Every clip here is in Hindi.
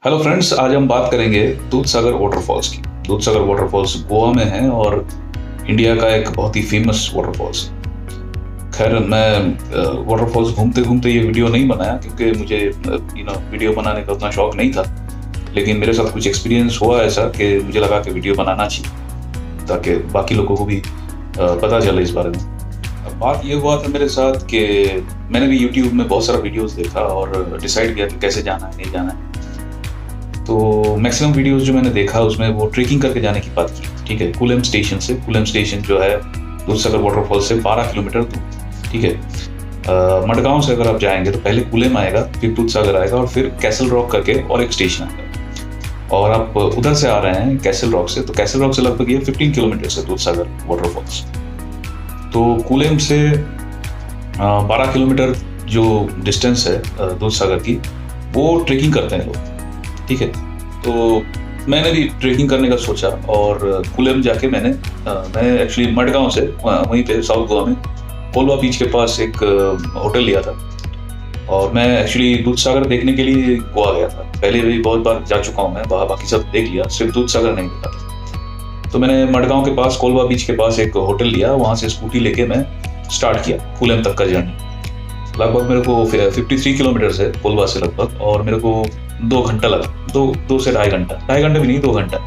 हेलो फ्रेंड्स, आज हम बात करेंगे दूधसागर वाटरफॉल्स की। दूधसागर वाटरफॉल्स गोवा में है और इंडिया का एक बहुत ही फेमस वाटरफॉल्स है। खैर, मैं वाटरफॉल्स घूमते घूमते ये वीडियो नहीं बनाया क्योंकि मुझे वीडियो बनाने का उतना शौक नहीं था। लेकिन मेरे साथ कुछ एक्सपीरियंस हुआ ऐसा कि मुझे लगा कि वीडियो बनाना चाहिए ताकि बाकी लोगों को भी पता चले इस बारे में। अब बात ये हुआ था मेरे साथ कि मैंने भी यूट्यूब में बहुत सारा वीडियोस देखा और डिसाइड किया कि कैसे जाना है, नहीं जाना है। तो मैक्सिमम वीडियोस जो मैंने देखा उसमें वो ट्रेकिंग करके जाने की बात की। ठीक है, कुलेम स्टेशन जो है दूधसागर वाटरफॉल से 12 किलोमीटर दूर। ठीक है, मडगांव से अगर आप जाएंगे तो पहले कुलेम आएगा, फिर दूधसागर आएगा और फिर कैसल रॉक करके और एक स्टेशन आएगा। और आप उधर से आ रहे हैं कैसल रॉक से, तो कैसल रॉक से लगभग ये 15 किलोमीटर से दूधसागर वाटरफॉल्स। तो कुलेम से 12 किलोमीटर जो डिस्टेंस है दूधसागर की, वो ट्रेकिंग करते हैं लोग। ठीक है, तो मैंने भी ट्रेकिंग करने का सोचा और कुलेम जाके मैं एक्चुअली मडगांव से वहीं पे साउथ गोवा में कोलवा बीच के पास एक होटल लिया था। और मैं एक्चुअली दूधसागर देखने के लिए गोवा गया था। पहले भी बहुत बार जा चुका हूँ मैं, बाकी सब देख लिया, सिर्फ दूधसागर नहीं देखा था। तो मैंने मडगांव के पास कोलवा बीच के पास एक होटल लिया, वहाँ से स्कूटी लेके मैं स्टार्ट किया कुलेम तक का जर्नी। लगभग मेरे को 53 किलोमीटर है कोलवा से लगभग, और मेरे को 2 घंटा लगा, दो से ढाई घंटा भी नहीं, 2 घंटा।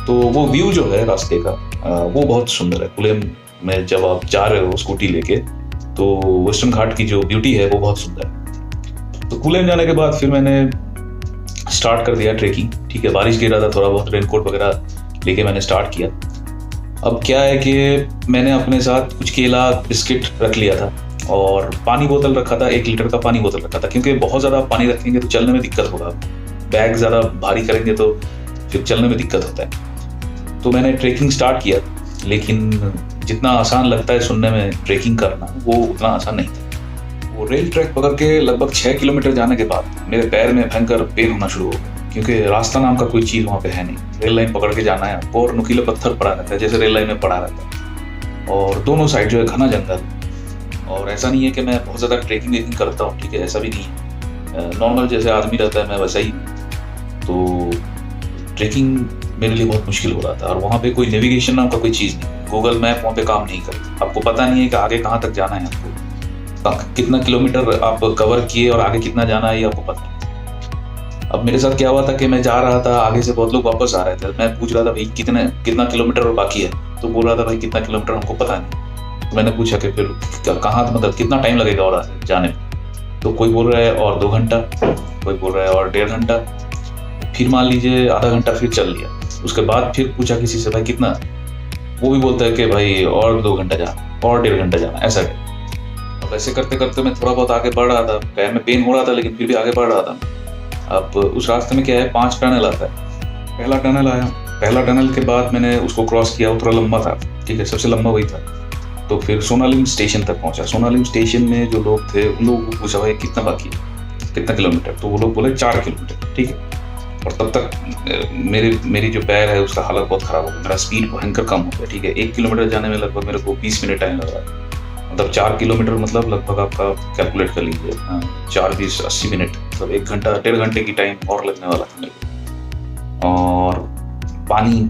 तो वो व्यू जो है रास्ते का वो बहुत सुंदर है। कुलेम में जब आप जा रहे हो स्कूटी लेके, तो वेस्टर्न घाट की जो ब्यूटी है वो बहुत सुंदर है। तो कुलेम जाने के बाद फिर मैंने स्टार्ट कर दिया ट्रेकिंग। ठीक है, बारिश गिर रहा था, थोड़ा बहुत रेनकोट वगैरह लेके मैंने स्टार्ट किया। अब क्या है कि मैंने अपने साथ कुछ केला बिस्किट रख लिया था और पानी बोतल रखा था, 1 लीटर का पानी बोतल रखा था, क्योंकि बहुत ज़्यादा पानी रखेंगे तो चलने में दिक्कत होगा। बैग ज़्यादा भारी करेंगे तो फिर चलने में दिक्कत होता है। तो मैंने ट्रेकिंग स्टार्ट किया, लेकिन जितना आसान लगता है सुनने में ट्रेकिंग करना, वो उतना आसान नहीं था। वो रेल ट्रैक पकड़ के लगभग 6 किलोमीटर जाने के बाद मेरे पैर में भयंकर पेन होना शुरू हो गया, क्योंकि रास्ता नाम का कोई चीज़ वहाँ पे है नहीं। रेल लाइन पकड़ के जाना है आपको और नुकीले पत्थर पड़ा रहता है, जैसे रेल लाइन में पड़ा रहता है, और दोनों साइड जो है घना जंगल। और ऐसा नहीं है कि मैं बहुत ज़्यादा ट्रेकिंग करता हूँ, ठीक है, ऐसा भी नहीं है। नॉर्मल जैसे आदमी रहता है मैं वैसा ही। तो ट्रेकिंग मेरे लिए बहुत मुश्किल हो रहा था, और वहाँ पे कोई नेविगेशन नाम का कोई चीज़ नहीं, गूगल मैप वहाँ पे काम नहीं करता। आपको पता नहीं है कि आगे कहाँ तक जाना है, आपको कितना किलोमीटर आप कवर किए और आगे कितना जाना है ये आपको पता नहीं। अब मेरे साथ क्या हुआ था कि मैं जा रहा था, आगे से बहुत लोग वापस आ रहे थे। मैं पूछ रहा था भाई कितना किलोमीटर और बाकी है, तो बोल रहा था भाई कितना किलोमीटर हमको पता नहीं। तो मैंने पूछा कि फिर कहाँ, मतलब कितना टाइम लगेगा और जाने में। तो कोई बोल रहा है और 2 घंटा, कोई बोल रहा है और 1.5 घंटा, फिर मान लीजिए आधा घंटा फिर चल लिया। उसके बाद फिर पूछा किसी से भाई कितना, वो भी बोलता है कि भाई और 2 घंटा जाना और 1.5 घंटा जाना, ऐसा है। अब ऐसे करते करते मैं थोड़ा बहुत आगे बढ़ रहा था, पैर में पेन हो रहा था लेकिन फिर भी आगे बढ़ रहा था। अब उस रास्ते में क्या है, 5 टनल आता है। पहला टनल आया, पहला टनल के बाद मैंने उसको क्रॉस किया, वो थोड़ा लंबा था, ठीक है, सबसे लंबा वही था। तो फिर सोनालिम स्टेशन तक पहुंचा। सोनालिम स्टेशन में जो लोग थे उन लोगों को पूछा भाई कितना बाकी है, कितना किलोमीटर, तो वो लोग बोले 4 किलोमीटर, ठीक है। और तब तक मेरी जो पैर है उसका हालत बहुत ख़राब हो गया, मेरा स्पीड भयंकर कम हो गया, ठीक है। 1 किलोमीटर जाने में लगभग मेरे को 20 मिनट टाइम लग रहा है। मतलब 4 किलोमीटर मतलब लगभग आपका कैलकुलेट कर लीजिए, 4 20 80 मिनट, मतलब 1 घंटा 1.5 घंटे की टाइम और लगने वाला था मेरे को। और पानी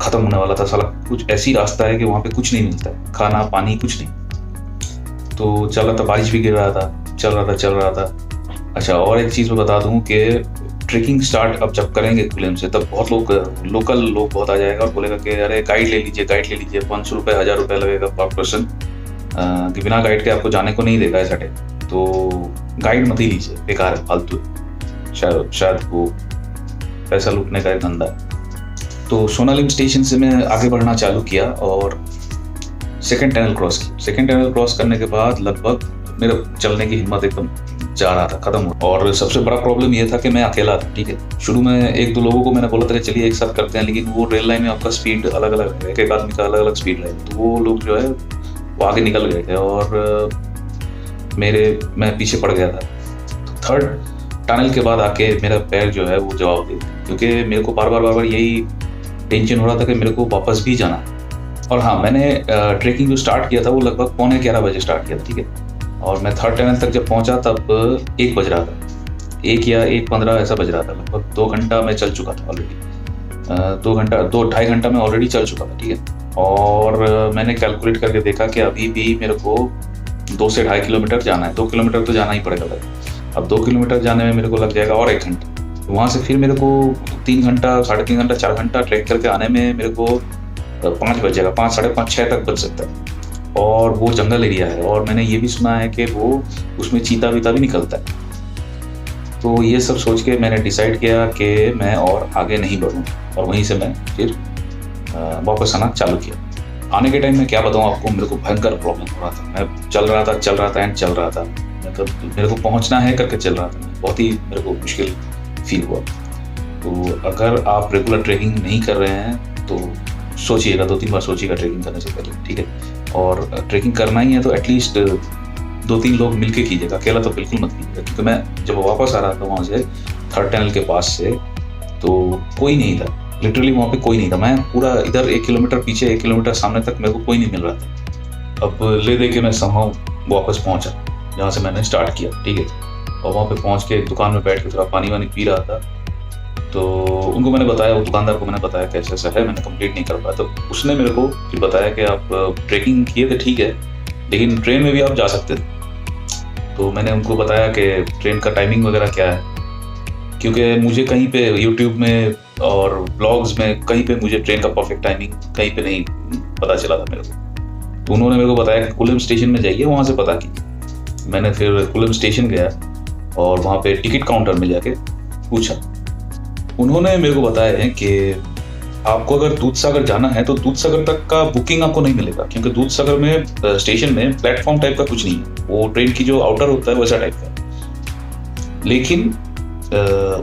खत्म होने वाला था साला। कुछ ऐसी रास्ता है कि वहाँ पे कुछ नहीं मिलता है, खाना पानी कुछ नहीं। तो चल रहा था, बारिश भी गिर रहा था, चल रहा था। अच्छा, और एक चीज़ मैं बता दूँ कि ट्रेकिंग स्टार्ट अब जब करेंगे कुलेम से, तब बहुत लोकल लोग बहुत आ जाएगा और बोलेगा कि अरे गाइड ले लीजिए, 500 रुपये 1000 रुपये लगेगा पर पर्सन, कि बिना गाइड के आपको जाने को नहीं देगा ऐसा टाइप। तो गाइड मत ही लीजिए, बेकार है, फालतू है, शायद वो पैसा लूटने का एक धंधा है। तो सोनालिम स्टेशन से मैं आगे बढ़ना चालू किया और सेकंड टनल क्रॉस किया। सेकंड टनल क्रॉस करने के बाद लगभग मेरा चलने की हिम्मत एकदम जा रहा था, खत्म हो। और सबसे बड़ा प्रॉब्लम ये था कि मैं अकेला था, ठीक है। शुरू में 1-2 लोगों को मैंने बोला था कि चलिए एक साथ करते हैं, लेकिन वो रेल लाइन में आपका स्पीड अलग अलग है, एक आदमी का अलग अलग स्पीड है। तो वो लोग जो है वो आगे निकल गए थे और मैं पीछे पड़ गया था। तो थर्ड टनल के बाद आके मेरा पैर जो है वो जवाब दे, क्योंकि मेरे को बार बार यही टेंशन हो रहा था कि मेरे को वापस भी जाना है। और हाँ, मैंने ट्रेकिंग जो स्टार्ट किया था वो लगभग 11:45 बजे स्टार्ट किया था, ठीक है। और मैं थर्ड टनल तक जब पहुंचा तब 1 बज रहा था, 1 या 1:15 ऐसा बज रहा था, लगभग 2 घंटा मैं चल चुका था ऑलरेडी। 2 ढाई घंटा मैं ऑलरेडी चल चुका था, ठीक है। और मैंने कैलकुलेट करके देखा कि अभी भी मेरे को 2 से ढाई किलोमीटर जाना है। 2 किलोमीटर तो जाना ही पड़ेगा भाई। अब 2 किलोमीटर जाने में मेरे को लग जाएगा और 1 घंटा। वहाँ से फिर मेरे को 3 घंटा, 3.5 घंटा, 4 घंटा ट्रैक करके आने में मेरे को 5 बज जाएगा। 5, साढ़े 5, 6 तक बज सकता है। और वो जंगल एरिया है, और मैंने ये भी सुना है कि वो उसमें चीता वीता भी निकलता है। तो ये सब सोच के मैंने डिसाइड किया कि मैं और आगे नहीं बढ़ूँ, और वहीं से मैं फिर वापस आना चालू किया। आने के टाइम में क्या बताऊँ आपको, मेरे को भयंकर प्रॉब्लम हो रहा था। मैं चल रहा था एंड चल रहा था, मतलब मेरे को पहुँचना है करके चल रहा था। बहुत ही मेरे को मुश्किल फील हुआ। तो अगर आप रेगुलर ट्रैकिंग नहीं कर रहे हैं तो सोचिएगा, 2-3 बार सोचिएगा ट्रैकिंग करने से पहले, ठीक है। और ट्रैकिंग करना ही है तो एटलीस्ट 2-3 लोग मिलके कीजिएगा, अकेला तो बिल्कुल मत कीजिएगा। क्योंकि मैं जब वापस आ रहा था वहाँ से 3rd टनल के पास से, तो कोई नहीं था, लिटरली वहाँ पे कोई नहीं था। मैं पूरा इधर 1 किलोमीटर पीछे, 1 किलोमीटर सामने तक मेरे को कोई नहीं मिल रहा था। अब ले दे के मैं समहाउ वापस पहुँचा जहाँ से मैंने स्टार्ट किया, ठीक है। और वहाँ पे पहुँच के दुकान में बैठ के थोड़ा पानी वानी पी रहा था। तो उनको मैंने बताया, वो दुकानदार को मैंने बताया कि ऐसा है, मैंने कंप्लीट नहीं कर पाया। तो उसने मेरे को फिर बताया कि आप ट्रैकिंग किए थे, ठीक है, लेकिन ट्रेन में भी आप जा सकते थे। तो मैंने उनको बताया कि ट्रेन का टाइमिंग वगैरह क्या है, क्योंकि मुझे कहीं पे यूट्यूब में और ब्लॉग्स में कहीं पे मुझे ट्रेन का परफेक्ट टाइमिंग कहीं पे नहीं पता चला था मेरे को। तो उन्होंने मेरे को बताया कि कुलम स्टेशन में जाइए, वहाँ से पता कीजिए। मैंने फिर कुलम स्टेशन गया और वहाँ पे टिकट काउंटर में जाके पूछा। उन्होंने मेरे को बताया है कि आपको अगर दूधसागर जाना है तो दूधसागर तक का बुकिंग आपको नहीं मिलेगा, क्योंकि दूधसागर में स्टेशन में प्लेटफॉर्म टाइप का कुछ नहीं है। वो ट्रेन की जो आउटर होता है वैसा टाइप का, लेकिन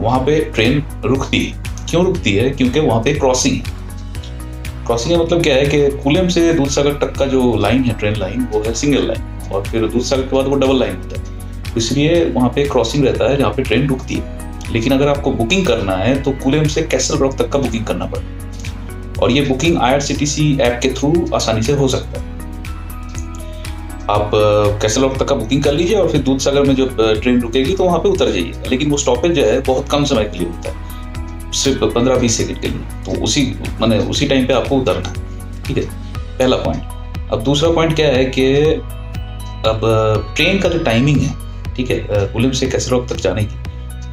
वहाँ पे ट्रेन रुकती है। क्यों रुकती है? क्योंकि वहाँ पे क्रॉसिंग है। क्रॉसिंग का मतलब क्या है कि कुलम से दूधसागर तक का जो लाइन है, ट्रेन लाइन, वो है सिंगल लाइन, और फिर दूधसागर के बाद वो डबल लाइन होता है। इसलिए वहाँ पे क्रॉसिंग रहता है जहाँ पे ट्रेन रुकती है। लेकिन अगर आपको बुकिंग करना है तो कुलम से कैसल रॉक तक का बुकिंग करना पड़ेगा, और ये बुकिंग IRCTC ऐप के थ्रू आसानी से हो सकता है। आप कैसल रॉक तक का बुकिंग कर लीजिए और फिर दूधसागर में जो ट्रेन रुकेगी तो वहाँ पे उतर जाइए। लेकिन वो स्टॉपेज जो है बहुत कम समय के लिए होता है, सिर्फ 15-20 सेकंड के लिए। तो उसी टाइम पे आपको उतरना है, ठीक है, पहला पॉइंट। अब दूसरा पॉइंट क्या है कि अब ट्रेन का जो टाइमिंग है, ठीक है, कुलम से कैसल रॉक तक जाने की,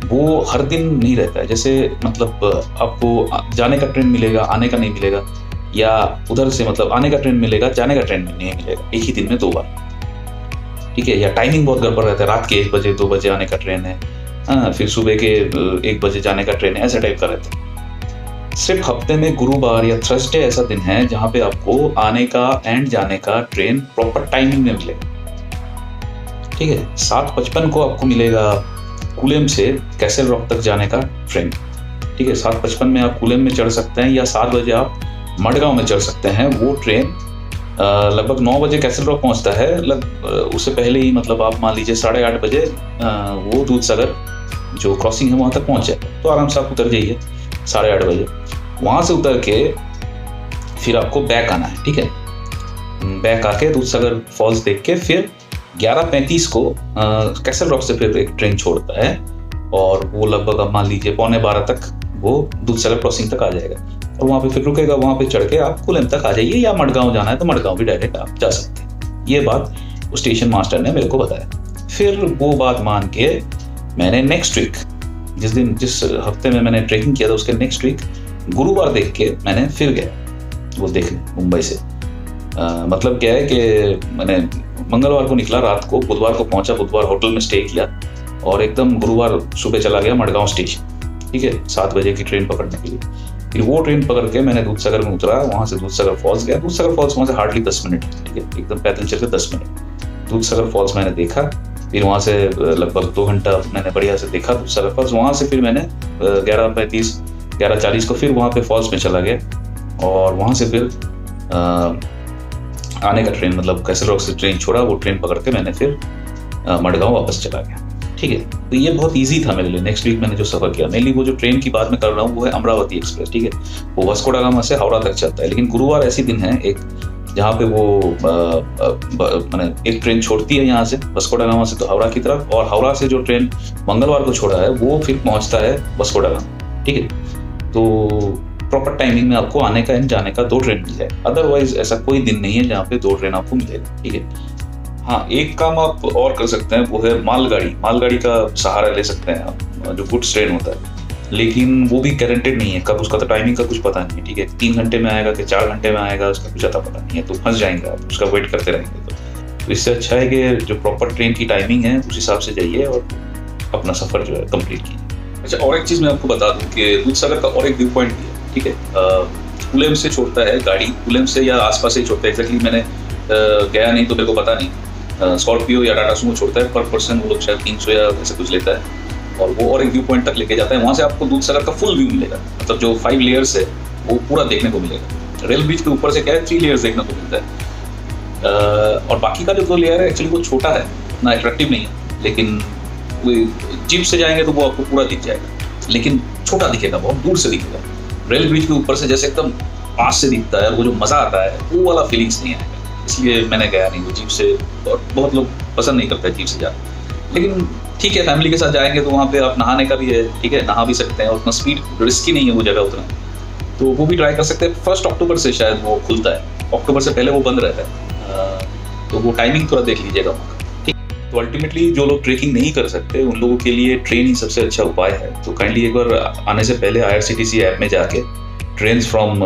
वो हर दिन नहीं रहता है। जैसे मतलब आपको जाने का ट्रेन मिलेगा, आने का नहीं मिलेगा, या उधर से मतलब आने का ट्रेन मिलेगा, जाने का ट्रेन नहीं मिलेगा, एक ही दिन में 2 बार, ठीक है। या टाइमिंग बहुत गड़बड़ रहता है, रात के 1 बजे 2 बजे आने का ट्रेन है, हाँ, फिर सुबह के 1 बजे जाने का ट्रेन है, ऐसा टाइप का रहता है। सिर्फ हफ्ते में गुरुवार या थर्सडे ऐसा दिन है जहाँ पे आपको आने का एंड जाने का ट्रेन प्रॉपर टाइमिंग में मिलेगा, ठीक है। 7:55 को आपको मिलेगा कुलम से कैसल रॉक तक जाने का ट्रेन, ठीक है। 7:55 में आप कुलम में चढ़ सकते हैं, या 7 बजे आप मडगांव में चढ़ सकते हैं। वो ट्रेन लगभग 9 बजे कैसल रॉक पहुंचता है। उससे पहले ही मतलब आप मान लीजिए 8:30 बजे वो दूधसागर जो क्रॉसिंग है वहाँ तक पहुँच जाए। तो आराम से आप उतर जाइए 8:30 बजे। वहाँ से उतर के फिर आपको बैक आना है, ठीक है। बैक आके दूधसागर फॉल्स देख के फिर 11:35 को कैसल रॉक से फिर एक ट्रेन छोड़ता है, और वो लगभग आप मान लीजिए 11:15 तक वो दूधसागर क्रॉसिंग तक आ जाएगा, और वहाँ पे फिर रुकेगा। वहाँ पे चढ़ के आप कुलम तक आ जाइए, या मडगांव जाना है तो मडगांव भी डायरेक्ट आप जा सकते हैं। ये बात स्टेशन मास्टर ने मेरे को बताया। फिर वो बात मान के मैंने नेक्स्ट वीक, जिस हफ्ते में मैंने ट्रेकिंग किया था उसके नेक्स्ट वीक गुरुवार देख के मैंने फिर गया वो देखने मुंबई से। मतलब क्या है कि मैंने मंगलवार को निकला रात को, बुधवार को पहुंचा, बुधवार होटल में स्टे किया, और एकदम गुरुवार सुबह चला गया मडगांव स्टेशन, ठीक है, 7 बजे की ट्रेन पकड़ने के लिए। फिर वो ट्रेन पकड़ के मैंने दूधसागर में उतरा, वहाँ से दूधसागर फॉल्स गया। दूधसागर फॉल्स वहाँ से हार्डली 10 मिनट, ठीक है, एकदम पैदल चल के 10 मिनट दूधसागर फॉल्स मैंने देखा। फिर वहाँ से लगभग 2 घंटा मैंने बढ़िया से देखा दूधसागर फॉल्स। वहाँ से फिर मैंने 11:35 11:40 को फिर वहाँ पे फॉल्स में चला गया, और वहाँ से फिर आने का ट्रेन मतलब कैसल रॉक से ट्रेन छोड़ा, वो ट्रेन पकड़ के मैंने फिर मडगांव वापस चला गया, ठीक है। तो ये बहुत इजी था मेरे लिए। नेक्स्ट वीक मैंने जो सफर किया, मेनली वो जो ट्रेन की बात मैं कर रहा हूँ वो है अमरावती एक्सप्रेस, ठीक है। वो वास्को दा गामा से हावड़ा तक चलता है। लेकिन गुरुवार ऐसी दिन है एक जहाँ पे वो मैंने एक ट्रेन छोड़ती है यहाँ से वास्को दा गामा से तो हावड़ा की तरफ, और हावड़ा से जो ट्रेन मंगलवार को छोड़ा है वो फिर पहुँचता है वास्को दा गामा। ठीक है, तो प्रॉपर टाइमिंग में आपको आने का एंड जाने का 2 ट्रेन मिल जाए। अदरवाइज ऐसा कोई दिन नहीं है जहाँ पे 2 ट्रेन आपको मिलेगा। ठीक है, हाँ एक काम आप और कर सकते हैं, वो है मालगाड़ी का सहारा ले सकते हैं आप, जो गुड्स ट्रेन होता है, लेकिन वो भी गारंटेड नहीं है कब, उसका तो टाइमिंग का कुछ पता नहीं है। ठीक है, 3 घंटे में आएगा कि 4 घंटे में आएगा, उसका कुछ अता पता नहीं है, तो फंस जाएंगे आप, उसका वेट करते रहेंगे। तो इससे अच्छा है कि जो प्रॉपर ट्रेन की टाइमिंग है उस हिसाब से जाइए और अपना सफर जो है कंप्लीट कीजिए। अच्छा, और एक चीज मैं आपको बता दूं कि दूधसागर का और एक व्यू पॉइंट भी है। ठीक है, कुलेम से छोड़ता है गाड़ी, कुलेम से या आसपास से छोड़ता है, एग्जैक्टली मैंने गया नहीं तो मेरे को पता नहीं। स्कॉर्पियो या टाटा सुमो छोड़ता है, पर पर्सन वो लोग शायद 300 या ऐसे कुछ लेता है, और वो और एक व्यू पॉइंट तक लेके जाता है। वहाँ से आपको दूधसागर का फुल व्यू मिलेगा, मतलब जो 5 लेयर्स है वो पूरा देखने को मिलेगा। रेल ब्रिज के ऊपर से क्या है 3 लेयर्स देखने को मिलता है, और बाकी का जो 2 लेयर है एक्चुअली वो छोटा है, ना अट्रैक्टिव नहीं है, लेकिन जीप से जाएंगे तो वो आपको पूरा दिख जाएगा, लेकिन छोटा दिखेगा, बहुत दूर से दिखेगा। रेल ब्रिज के ऊपर से जैसे एकदम पास से दिखता है, और वो जो मजा आता है वो वाला फीलिंग्स नहीं आएगा, इसलिए मैंने गया नहीं वो जीप से, और बहुत लोग पसंद नहीं करते जीप से जाना। लेकिन ठीक है, फैमिली के साथ जाएंगे तो वहाँ पे आप नहाने का भी है। ठीक है, नहा भी सकते हैं, उतना स्पीड रिस्की नहीं है वो जगह उतना, तो वो भी ट्राई कर सकते हैं। 1 अक्टूबर से शायद वो खुलता है, अक्टूबर से पहले वो बंद रहता है, तो वो टाइमिंग थोड़ा देख लीजिएगा वहाँ। तो अल्टीमेटली जो लोग ट्रेकिंग नहीं कर सकते उन लोगों के लिए ट्रेन ही सबसे अच्छा उपाय है। तो काइंडली एक बार आने से पहले IRCTC ऐप में जाके train from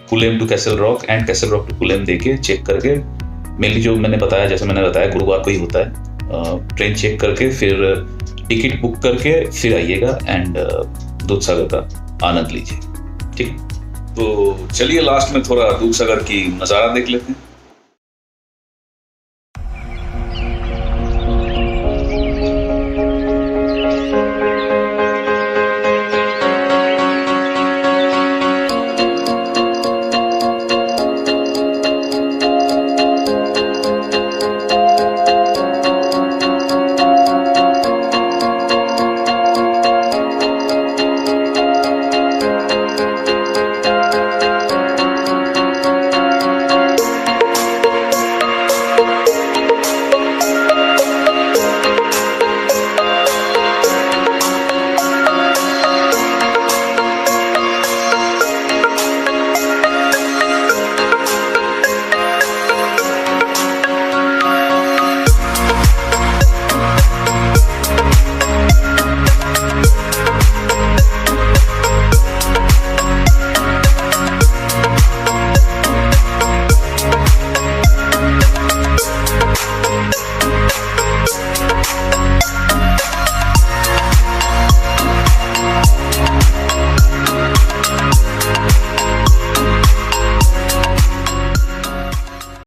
Kulem to Castle Rock and Castle Rock to Kulem देके चेक करके, मेनली जो मैंने बताया, जैसे मैंने बताया गुरुवार को ही होता है, ट्रेन चेक करके फिर टिकट बुक करके फिर आइएगा एंड दूधसागर का आनंद लीजिए। ठीक, तो चलिए लास्ट में थोड़ा दूधसागर की नज़ारा देख लेते हैं।